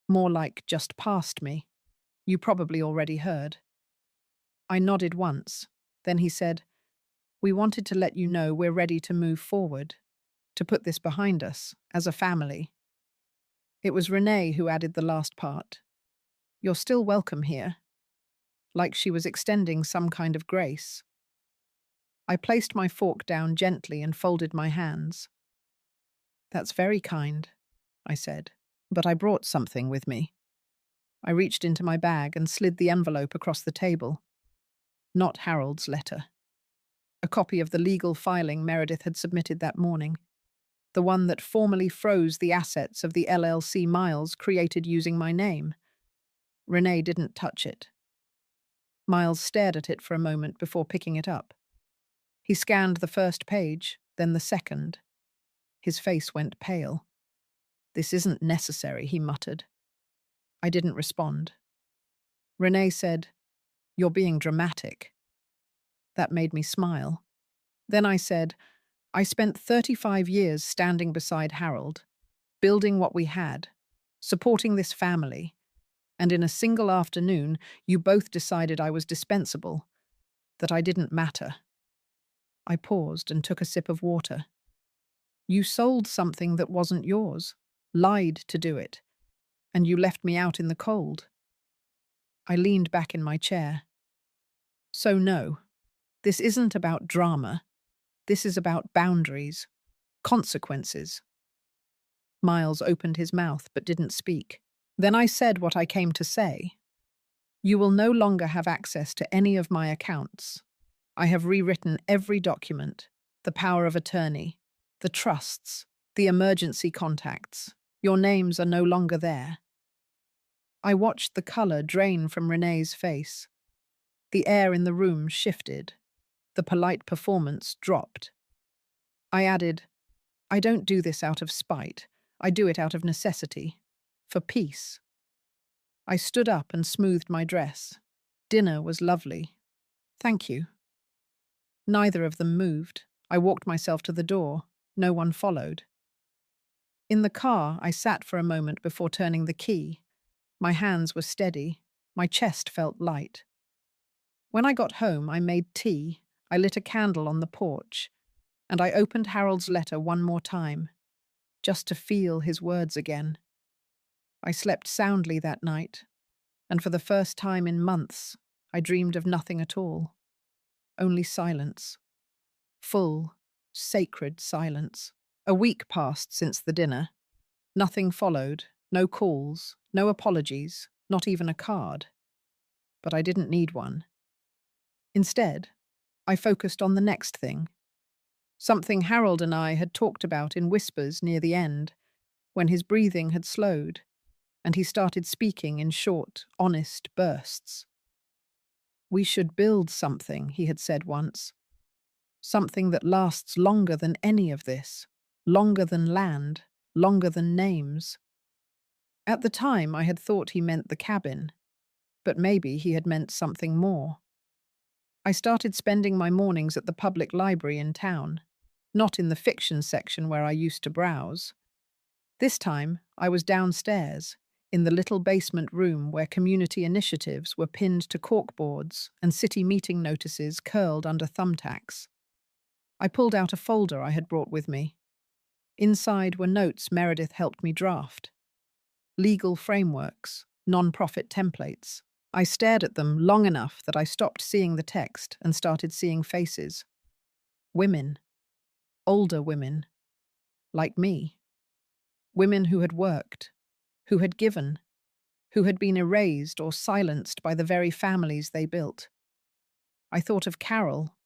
more like just past me. "You probably already heard." I nodded once. Then he said, "We wanted to let you know we're ready to move forward, to put this behind us, as a family." It was Renee who added the last part. "You're still welcome here," like she was extending some kind of grace. I placed my fork down gently and folded my hands. "That's very kind," I said, "but I brought something with me." I reached into my bag and slid the envelope across the table. Not Harold's letter. A copy of the legal filing Meredith had submitted that morning. The one that formally froze the assets of the LLC Miles created using my name. Renee didn't touch it. Miles stared at it for a moment before picking it up. He scanned the first page, then the second. His face went pale. "This isn't necessary," he muttered. I didn't respond. Renee said, "You're being dramatic." That made me smile. Then I said, "I spent 35 years standing beside Harold, building what we had, supporting this family, and in a single afternoon, you both decided I was dispensable, that I didn't matter." I paused and took a sip of water. "You sold something that wasn't yours, lied to do it, and you left me out in the cold." I leaned back in my chair. "So no, this isn't about drama. This is about boundaries, consequences." Miles opened his mouth but didn't speak. Then I said what I came to say. "You will no longer have access to any of my accounts. I have rewritten every document, the power of attorney, the trusts, the emergency contacts. Your names are no longer there." I watched the color drain from Renee's face. The air in the room shifted. The polite performance dropped. I added, "I don't do this out of spite. I do it out of necessity. For peace." I stood up and smoothed my dress. "Dinner was lovely. Thank you." Neither of them moved. I walked myself to the door. No one followed. In the car, I sat for a moment before turning the key. My hands were steady. My chest felt light. When I got home, I made tea. I lit a candle on the porch, and I opened Harold's letter one more time, just to feel his words again. I slept soundly that night, and for the first time in months, I dreamed of nothing at all, only silence. Full, sacred silence. A week passed since the dinner. Nothing followed, no calls, no apologies, not even a card. But I didn't need one. Instead, I focused on the next thing, something Harold and I had talked about in whispers near the end, when his breathing had slowed, and he started speaking in short, honest bursts. "We should build something," he had said once. "Something that lasts longer than any of this, longer than land, longer than names." At the time, I had thought he meant the cabin, but maybe he had meant something more. I started spending my mornings at the public library in town, not in the fiction section where I used to browse. This time, I was downstairs, in the little basement room where community initiatives were pinned to corkboards and city meeting notices curled under thumbtacks. I pulled out a folder I had brought with me. Inside were notes Meredith helped me draft. Legal frameworks, non-profit templates. I stared at them long enough that I stopped seeing the text and started seeing faces. Women. Older women. Like me. Women who had worked, who had given, who had been erased or silenced by the very families they built. I thought of Carol,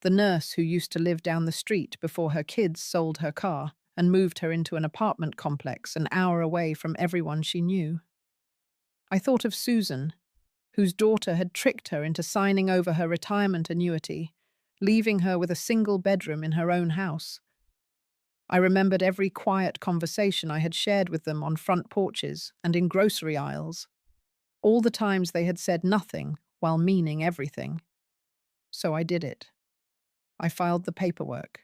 the nurse who used to live down the street before her kids sold her car and moved her into an apartment complex an hour away from everyone she knew. I thought of Susan, whose daughter had tricked her into signing over her retirement annuity, leaving her with a single bedroom in her own house. I remembered every quiet conversation I had shared with them on front porches and in grocery aisles, all the times they had said nothing while meaning everything. So I did it. I filed the paperwork.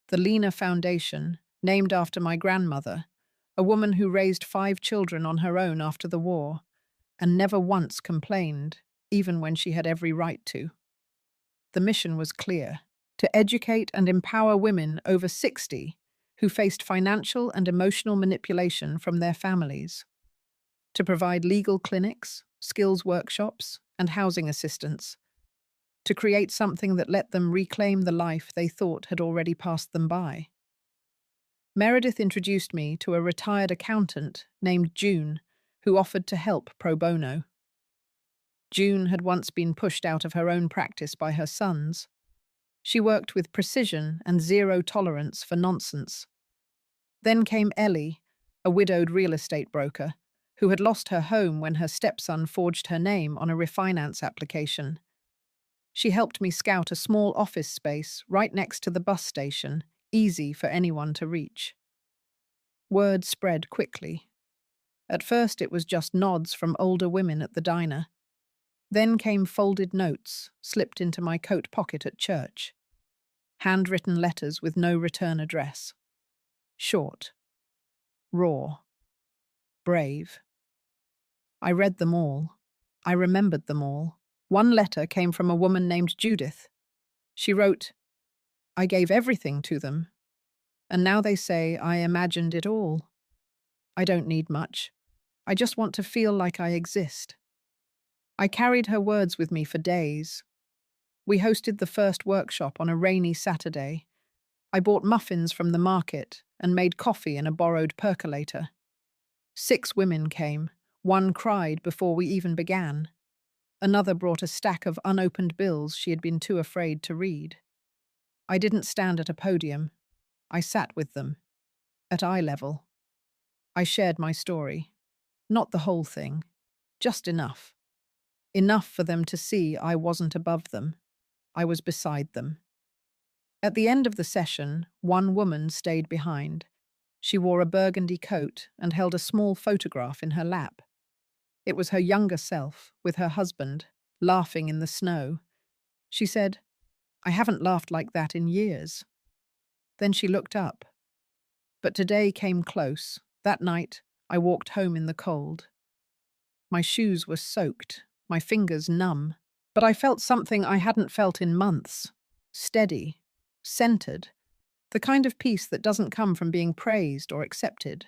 The Lena Foundation, named after my grandmother, a woman who raised 5 children on her own after the war, and never once complained, even when she had every right to. The mission was clear: to educate and empower women over 60 who faced financial and emotional manipulation from their families, to provide legal clinics, skills workshops, and housing assistance, to create something that let them reclaim the life they thought had already passed them by. Meredith introduced me to a retired accountant named June, who offered to help pro bono. June had once been pushed out of her own practice by her sons. She worked with precision and zero tolerance for nonsense. Then came Ellie, a widowed real estate broker, who had lost her home when her stepson forged her name on a refinance application. She helped me scout a small office space right next to the bus station, easy for anyone to reach. Word spread quickly. At first it was just nods from older women at the diner. Then came folded notes, slipped into my coat pocket at church. Handwritten letters with no return address. Short. Raw. Brave. I read them all. I remembered them all. One letter came from a woman named Judith. She wrote, "I gave everything to them, and now they say I imagined it all. I don't need much. I just want to feel like I exist." I carried her words with me for days. We hosted the first workshop on a rainy Saturday. I bought muffins from the market and made coffee in a borrowed percolator. 6 women came. One cried before we even began. Another brought a stack of unopened bills she had been too afraid to read. I didn't stand at a podium. I sat with them, at eye level. I shared my story. Not the whole thing, just enough. Enough for them to see I wasn't above them. I was beside them. At the end of the session, one woman stayed behind. She wore a burgundy coat and held a small photograph in her lap. It was her younger self, with her husband, laughing in the snow. She said, "I haven't laughed like that in years." Then she looked up. But today came close. That night, I walked home in the cold. My shoes were soaked, my fingers numb, but I felt something I hadn't felt in months. Steady, centered, the kind of peace that doesn't come from being praised or accepted.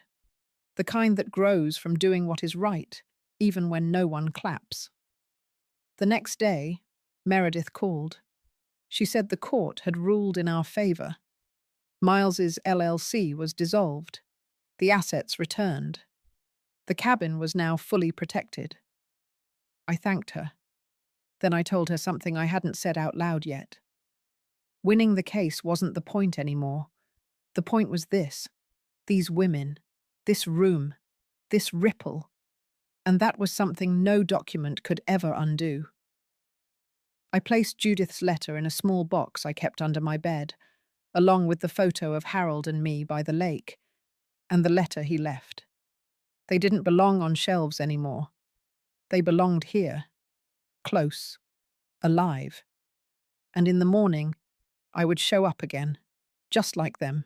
The kind that grows from doing what is right, even when no one claps. The next day, Meredith called. She said the court had ruled in our favor. Miles's LLC was dissolved. The assets returned. The cabin was now fully protected. I thanked her. Then I told her something I hadn't said out loud yet. Winning the case wasn't the point anymore. The point was this: these women, this room, this ripple. And that was something no document could ever undo. I placed Judith's letter in a small box I kept under my bed, along with the photo of Harold and me by the lake, and the letter he left. They didn't belong on shelves anymore. They belonged here, close, alive. And in the morning, I would show up again, just like them,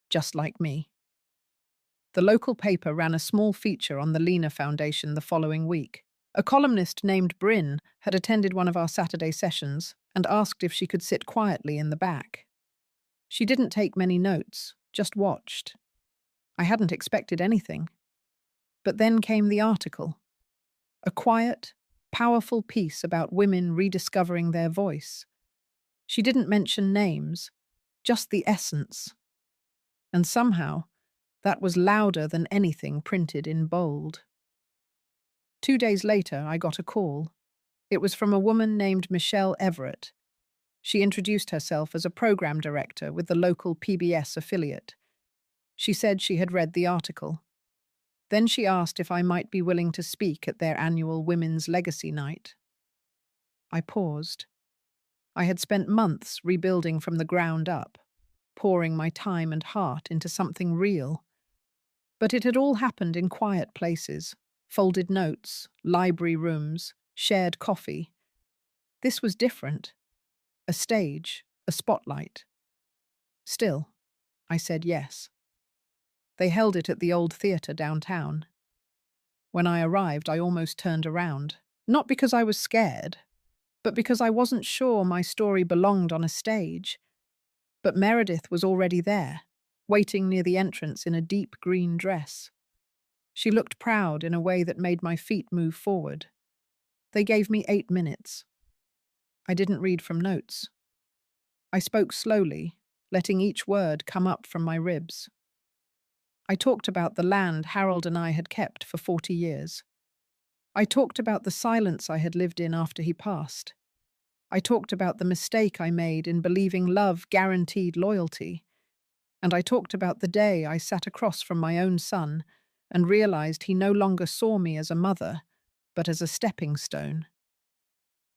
just like me. The local paper ran a small feature on the Lena Foundation the following week. A columnist named Bryn had attended one of our Saturday sessions and asked if she could sit quietly in the back. She didn't take many notes, just watched. I hadn't expected anything. But then came the article. A quiet, powerful piece about women rediscovering their voice. She didn't mention names, just the essence. And somehow, that was louder than anything printed in bold. 2 days later, I got a call. It was from a woman named Michelle Everett. She introduced herself as a program director with the local PBS affiliate. She said she had read the article. Then she asked if I might be willing to speak at their annual Women's Legacy Night. I paused. I had spent months rebuilding from the ground up, pouring my time and heart into something real. But it had all happened in quiet places, folded notes, library rooms, shared coffee. This was different. A stage, a spotlight. Still, I said yes. They held it at the old theatre downtown. When I arrived, I almost turned around. Not because I was scared, but because I wasn't sure my story belonged on a stage. But Meredith was already there, waiting near the entrance in a deep green dress. She looked proud in a way that made my feet move forward. They gave me 8 minutes. I didn't read from notes. I spoke slowly, letting each word come up from my ribs. I talked about the land Harold and I had kept for 40 years. I talked about the silence I had lived in after he passed. I talked about the mistake I made in believing love guaranteed loyalty. And I talked about the day I sat across from my own son and realized he no longer saw me as a mother, but as a stepping stone.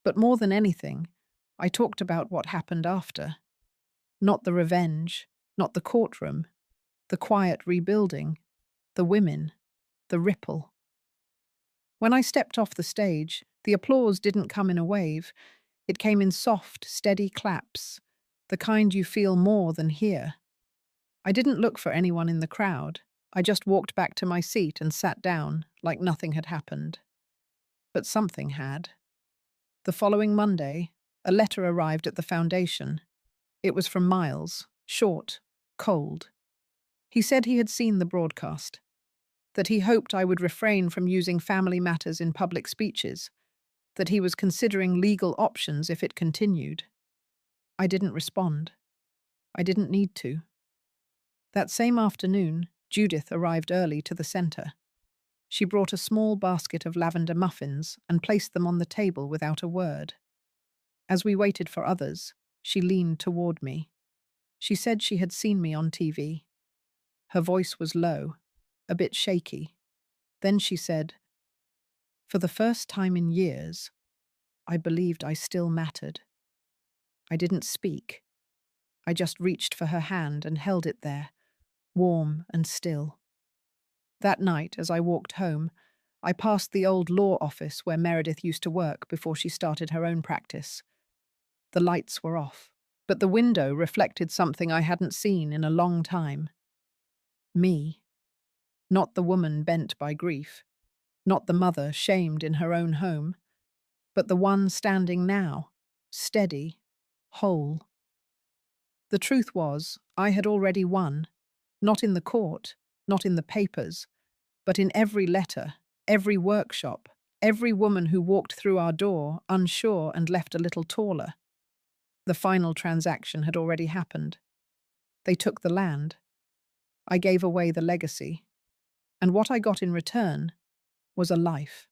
But more than anything, I talked about what happened after. Not the revenge, not the courtroom, the quiet rebuilding, the women, the ripple. When I stepped off the stage, the applause didn't come in a wave. It came in soft, steady claps, the kind you feel more than hear. I didn't look for anyone in the crowd. I just walked back to my seat and sat down like nothing had happened. But something had. The following Monday, a letter arrived at the foundation. It was from Miles, short, cold. He said he had seen the broadcast, that he hoped I would refrain from using family matters in public speeches, that he was considering legal options if it continued. I didn't respond. I didn't need to. That same afternoon, Judith arrived early to the center. She brought a small basket of lavender muffins and placed them on the table without a word. As we waited for others, she leaned toward me. She said she had seen me on TV. Her voice was low, a bit shaky. Then she said, "For the first time in years, I believed I still mattered." I didn't speak. I just reached for her hand and held it there, warm and still. That night, as I walked home, I passed the old law office where Meredith used to work before she started her own practice. The lights were off, but the window reflected something I hadn't seen in a long time. Me. Not the woman bent by grief, not the mother shamed in her own home, but the one standing now, steady, whole. The truth was, I had already won, not in the court, not in the papers, but in every letter, every workshop, Every woman who walked through our door, unsure and left a little taller. The final transaction had already happened. They took the land. I gave away the legacy. And what I got in return was a life.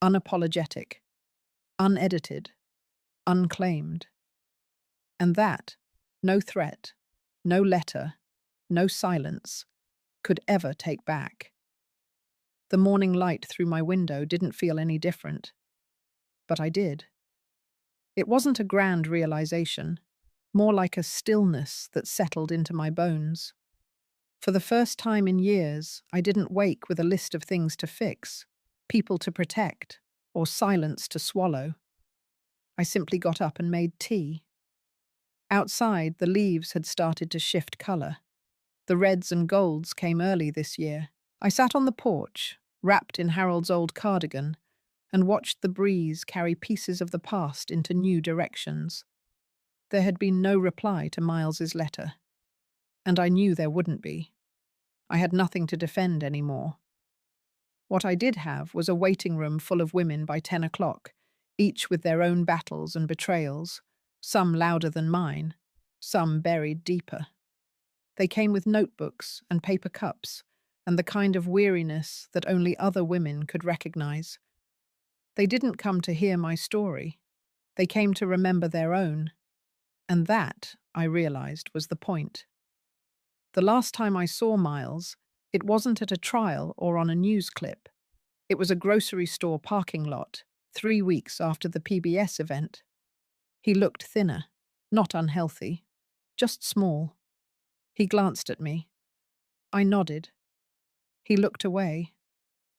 Unapologetic, unedited, unclaimed. And that, no threat, no letter, no silence, could ever take back. The morning light through my window didn't feel any different. But I did. It wasn't a grand realization, more like a stillness that settled into my bones. For the first time in years, I didn't wake with a list of things to fix, people to protect, or silence to swallow. I simply got up and made tea. Outside, the leaves had started to shift color. The reds and golds came early this year. I sat on the porch, wrapped in Harold's old cardigan, and watched the breeze carry pieces of the past into new directions. There had been no reply to Miles's letter, and I knew there wouldn't be. I had nothing to defend anymore. What I did have was a waiting room full of women by 10 o'clock, each with their own battles and betrayals, some louder than mine, some buried deeper. They came with notebooks and paper cups, and the kind of weariness that only other women could recognize. They didn't come to hear my story. They came to remember their own. And that, I realized, was the point. The last time I saw Miles, it wasn't at a trial or on a news clip. It was a grocery store parking lot, 3 weeks after the PBS event. He looked thinner, not unhealthy, just small. He glanced at me. I nodded. He looked away,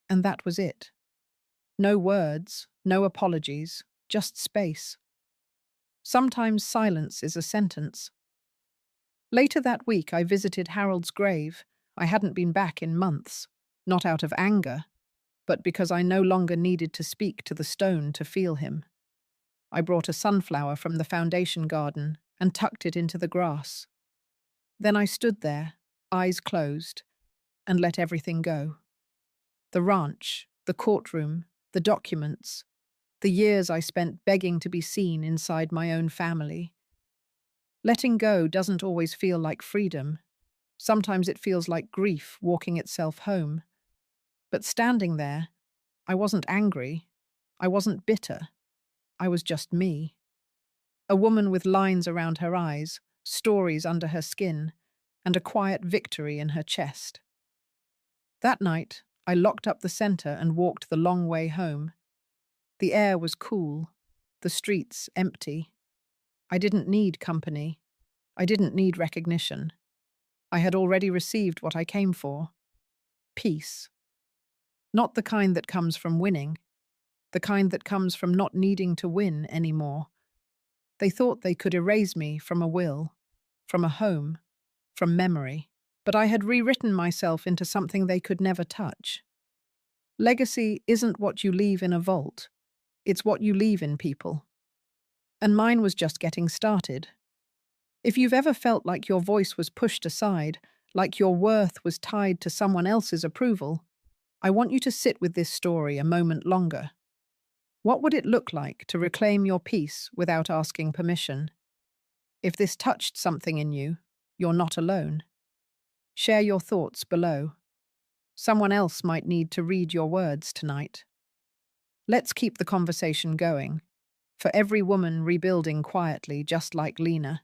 and that was it. No words, no apologies, just space. Sometimes silence is a sentence. Later that week, I visited Harold's grave. I hadn't been back in months, not out of anger, but because I no longer needed to speak to the stone to feel him. I brought a sunflower from the foundation garden and tucked it into the grass. Then I stood there, eyes closed, and let everything go. The ranch, the courtroom, the documents, the years I spent begging to be seen inside my own family. Letting go doesn't always feel like freedom. Sometimes it feels like grief walking itself home. But standing there, I wasn't angry. I wasn't bitter. I was just me. A woman with lines around her eyes, stories under her skin, and a quiet victory in her chest. That night, I locked up the center and walked the long way home. The air was cool, the streets empty. I didn't need company. I didn't need recognition. I had already received what I came for. Peace. Not the kind that comes from winning, the kind that comes from not needing to win anymore. They thought they could erase me from a will, from a home, from memory, but I had rewritten myself into something they could never touch. Legacy isn't what you leave in a vault. It's what you leave in people. And mine was just getting started. If you've ever felt like your voice was pushed aside, like your worth was tied to someone else's approval, I want you to sit with this story a moment longer. What would it look like to reclaim your peace without asking permission? If this touched something in you, you're not alone. Share your thoughts below. Someone else might need to read your words tonight. Let's keep the conversation going. For every woman rebuilding quietly, just like Lena,